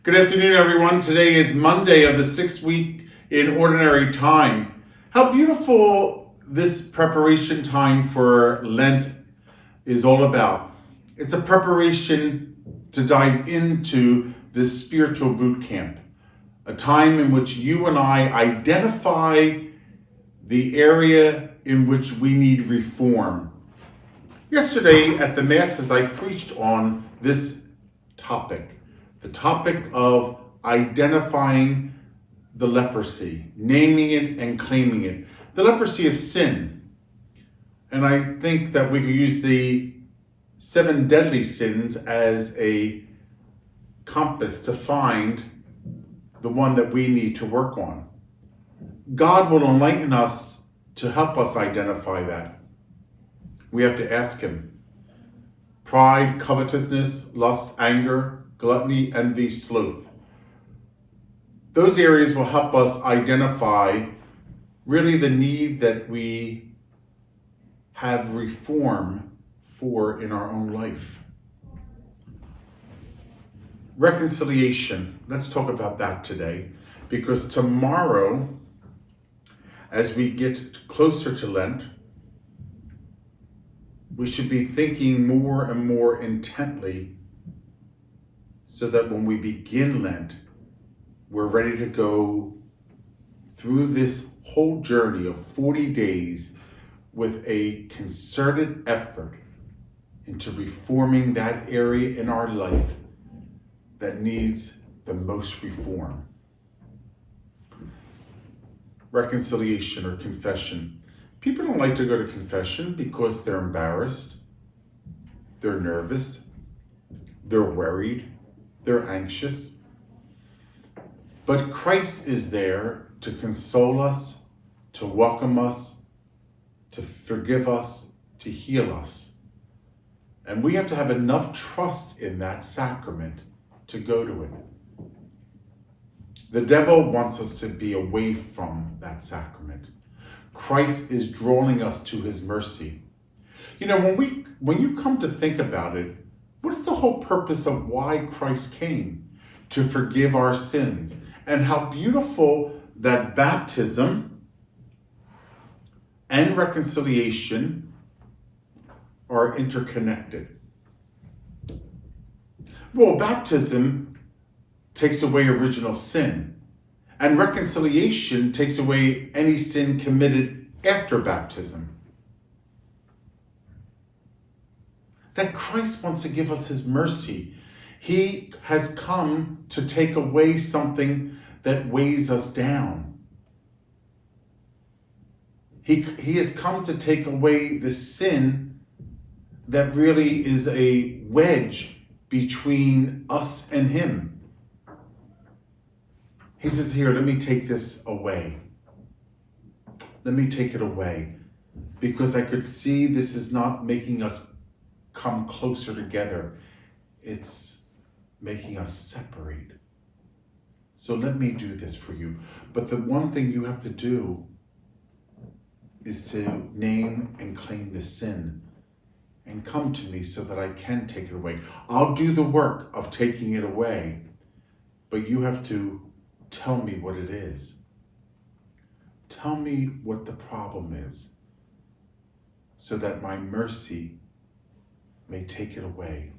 Good afternoon, everyone. Today is Monday of the 6th week in Ordinary Time. How beautiful this preparation time for Lent is all about. It's a preparation to dive into this spiritual boot camp, a time in which you and I identify the area in which we need reform. Yesterday at the Masses, I preached on this topic. The topic of identifying the leprosy, naming it and claiming it. The leprosy of sin. And I think that we could use the 7 deadly sins as a compass to find the one that we need to work on. God will enlighten us to help us identify that. We have to ask Him. Pride, covetousness, lust, anger, gluttony, envy, sloth. Those areas will help us identify really the need that we have reform for in our own life. Reconciliation. Let's talk about that today, because tomorrow, as we get closer to Lent, we should be thinking more and more intently so that when we begin Lent, we're ready to go through this whole journey of 40 days with a concerted effort into reforming that area in our life that needs the most reform. Reconciliation or confession. People don't like to go to confession because they're embarrassed, they're nervous, they're worried, they're anxious. But Christ is there to console us, to welcome us, to forgive us, to heal us. And we have to have enough trust in that sacrament to go to it. The devil wants us to be away from that sacrament. Christ is drawing us to His mercy. You know, when you come to think about it, what is the whole purpose of why Christ came? To forgive our sins. And how beautiful that baptism and reconciliation are interconnected. Well, baptism takes away original sin, and reconciliation takes away any sin committed after baptism. That Christ wants to give us His mercy. He has come to take away something that weighs us down. He has come to take away the sin that really is a wedge between us and Him. He says, here, let me take this away. Let me take it away. Because I could see this is not making us come closer together. It's making us separate. So let me do this for you. But the one thing you have to do is to name and claim the sin and come to me so that I can take it away. I'll do the work of taking it away, but you have to tell me what it is. Tell me what the problem is so that my mercy may take it away.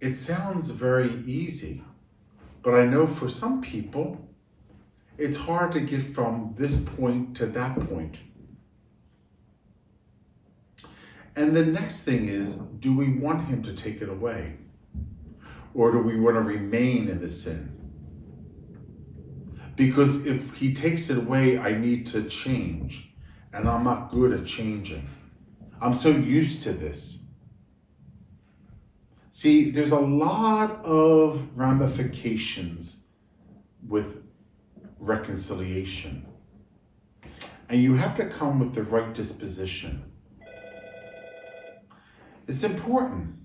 It sounds very easy, but I know for some people, it's hard to get from this point to that point. And the next thing is, do we want Him to take it away? Or do we want to remain in the sin? Because if He takes it away, I need to change. And I'm not good at changing. I'm so used to this. See, there's a lot of ramifications with reconciliation. And you have to come with the right disposition. It's important.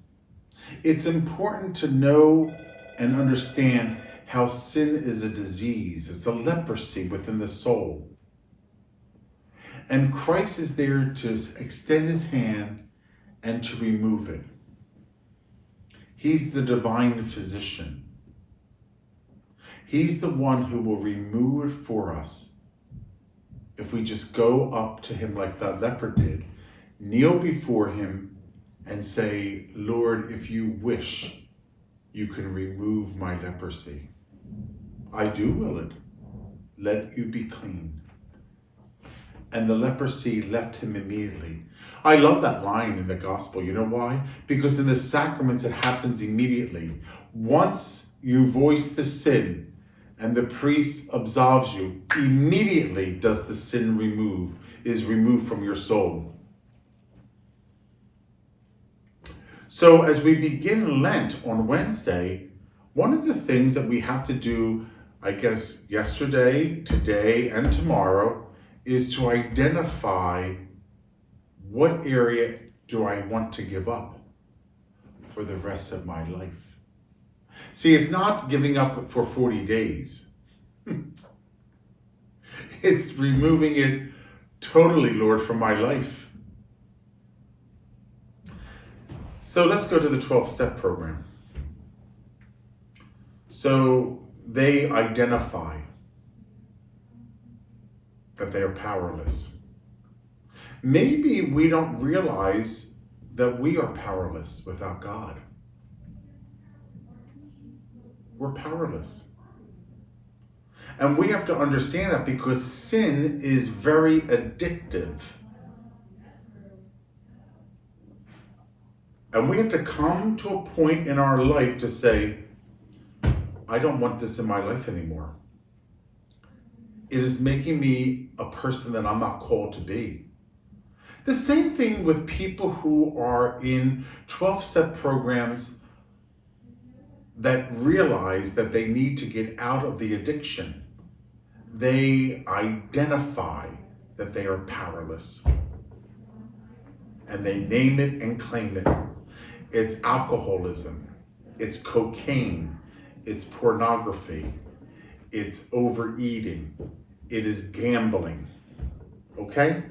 It's important to know and understand how sin is a disease. It's a leprosy within the soul. And Christ is there to extend His hand and to remove it. He's the divine physician. He's the one who will remove it for us. If we just go up to him like that leper did, kneel before him and say, Lord, if you wish, you can remove my leprosy. I do will it. Let you be clean. And the leprosy left him immediately. I love that line in the gospel. You know why? Because in the sacraments, it happens immediately. Once you voice the sin and the priest absolves you, immediately does the sin is removed from your soul. So as we begin Lent on Wednesday, one of the things that we have to do, I guess, yesterday, today, and tomorrow, is to identify what area do I want to give up for the rest of my life. See, it's not giving up for 40 days. It's removing it totally, Lord, from my life. So let's go to the 12-step program. So they identify that they are powerless. Maybe we don't realize that we are powerless without God. We're powerless. And we have to understand that because sin is very addictive. And we have to come to a point in our life to say, I don't want this in my life anymore. It is making me a person that I'm not called to be. The same thing with people who are in 12-step programs that realize that they need to get out of the addiction. They identify that they are powerless. And they name it and claim it. It's alcoholism. It's cocaine. It's pornography. It's overeating. It is gambling. Okay?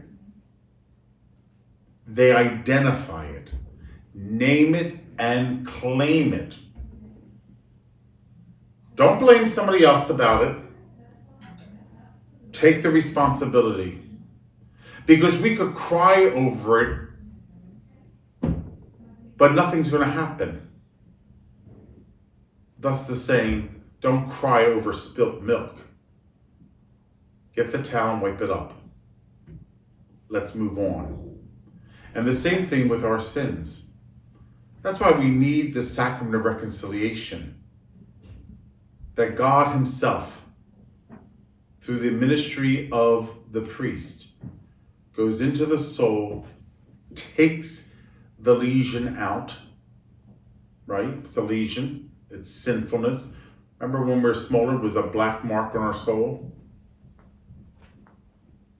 They identify it, name it, and claim it. Don't blame somebody else about it. Take the responsibility. Because we could cry over it, but nothing's going to happen. Thus the saying, don't cry over spilt milk. Get the towel and wipe it up. Let's move on. And the same thing with our sins. That's why we need the sacrament of reconciliation. That God himself, through the ministry of the priest, goes into the soul, takes the lesion out, right? It's a lesion, it's sinfulness. Remember when we were smaller, it was a black mark on our soul?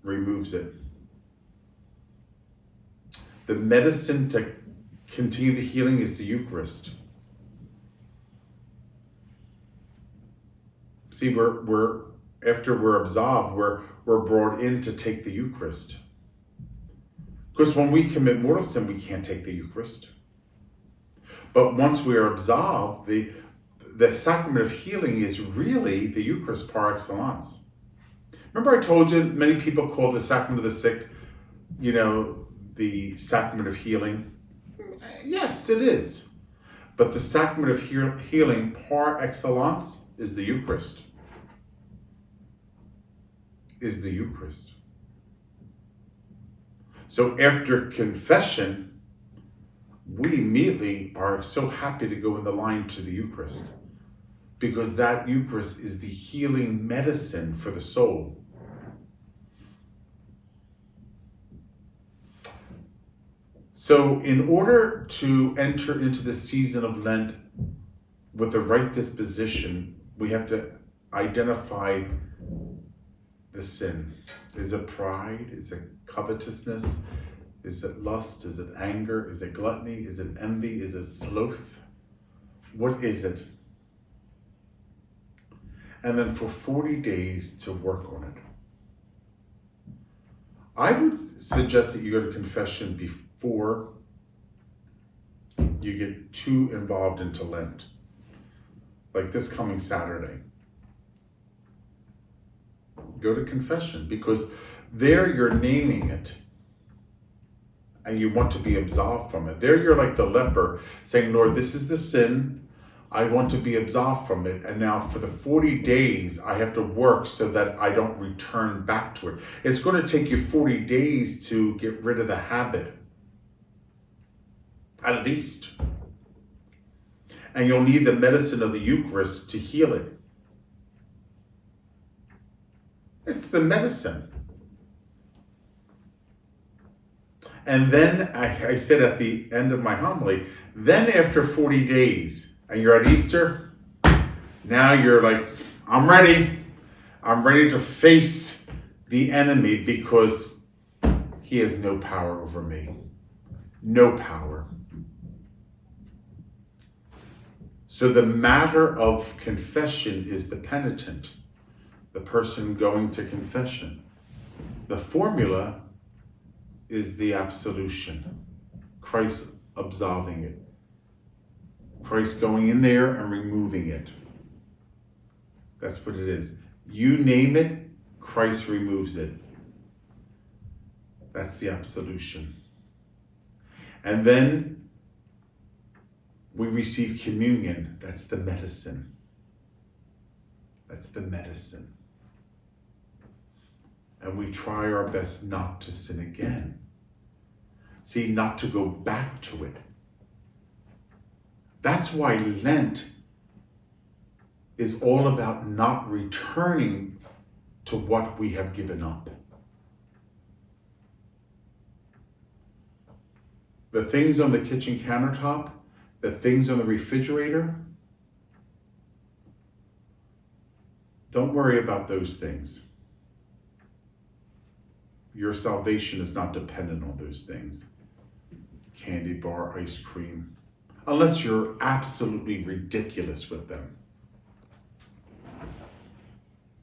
Removes it. The medicine to continue the healing is the Eucharist. See, we're after we're absolved, we're brought in to take the Eucharist. Because when we commit mortal sin, we can't take the Eucharist. But once we are absolved, the sacrament of healing is really the Eucharist par excellence. Remember I told you many people call the sacrament of the sick, the sacrament of healing? Yes, it is. But the sacrament of healing par excellence is the Eucharist. So after confession, we immediately are so happy to go in the line to the Eucharist, because that Eucharist is the healing medicine for the soul. So in order to enter into the season of Lent with the right disposition, we have to identify the sin. Is it pride? Is it covetousness? Is it lust? Is it anger? Is it gluttony? Is it envy? Is it sloth? What is it? And then for 40 days to work on it. I would suggest that you go to confession before you get too involved into Lent. Like this coming Saturday. Go to confession, because there you're naming it. And you want to be absolved from it. There you're like the leper saying, Lord, this is the sin. I want to be absolved from it. And now for the 40 days, I have to work so that I don't return back to it. It's going to take you 40 days to get rid of the habit. At least. And you'll need the medicine of the Eucharist to heal it. It's the medicine. And then I said at the end of my homily, then after 40 days, and you're at Easter, now you're like, I'm ready. I'm ready to face the enemy because he has no power over me. No power. So the matter of confession is the penitent, the person going to confession. The formula is the absolution. Christ absolving it. Christ going in there and removing it. That's what it is. You name it, Christ removes it. That's the absolution. And then we receive communion. That's the medicine. That's the medicine. And we try our best not to sin again. See, not to go back to it. That's why Lent is all about not returning to what we have given up. The things on the kitchen countertop, the things on the refrigerator, don't worry about those things. Your salvation is not dependent on those things. Candy bar, ice cream, unless you're absolutely ridiculous with them.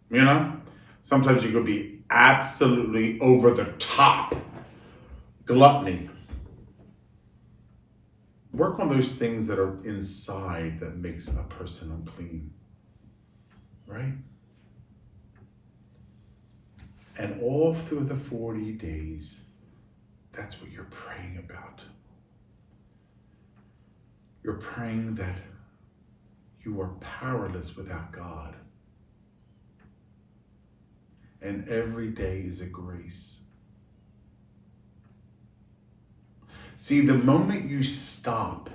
You know, sometimes you could be absolutely over the top. Gluttony. Work on those things that are inside that makes a person unclean. Right? And all through the 40 days, that's what you're praying about. You're praying that you are powerless without God. And every day is a grace. See, the moment you stop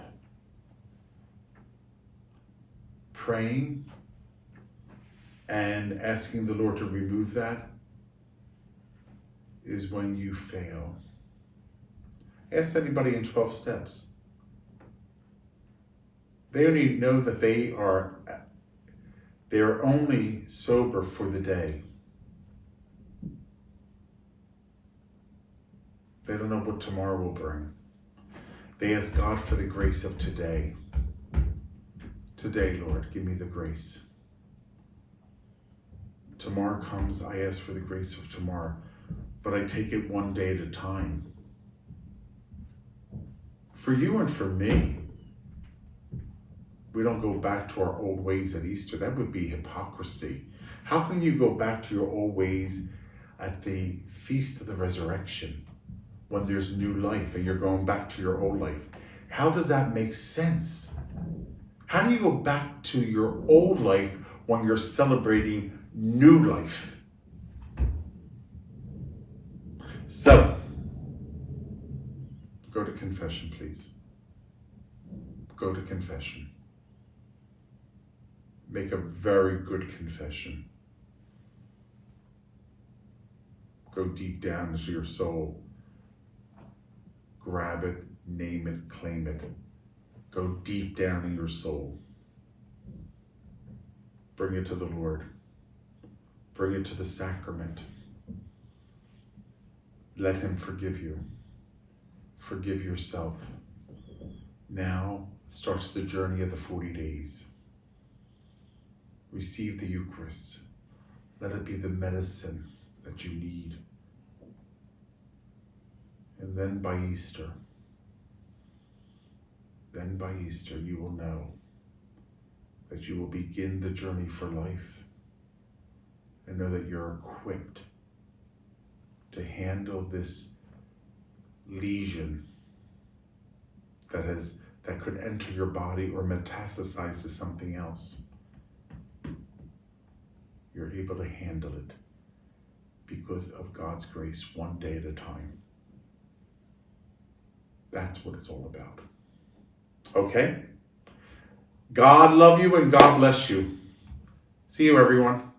praying and asking the Lord to remove that is when you fail. Ask anybody in 12 steps. They only know that they're only sober for the day. They don't know what tomorrow will bring. They ask God for the grace of today. Today, Lord, give me the grace. Tomorrow comes, I ask for the grace of tomorrow, but I take it one day at a time. For you and for me, we don't go back to our old ways at Easter. That would be hypocrisy. How can you go back to your old ways at the Feast of the Resurrection when there's new life and you're going back to your old life? How does that make sense? How do you go back to your old life when you're celebrating new life? So, go to confession, please. Go to confession. Make a very good confession. Go deep down into your soul. Grab it, name it, claim it. Go deep down in your soul. Bring it to the Lord. Bring it to the sacrament. Let Him forgive you. Forgive yourself. Now starts the journey of the 40 days. Receive the Eucharist. Let it be the medicine that you need. And then by Easter, then by Easter you will know that you will begin the journey for life and know that you're equipped to handle this lesion that could enter your body or metastasize to something else. You're able to handle it because of God's grace, one day at a time. That's what it's all about. Okay? God love you and God bless you. See you, everyone.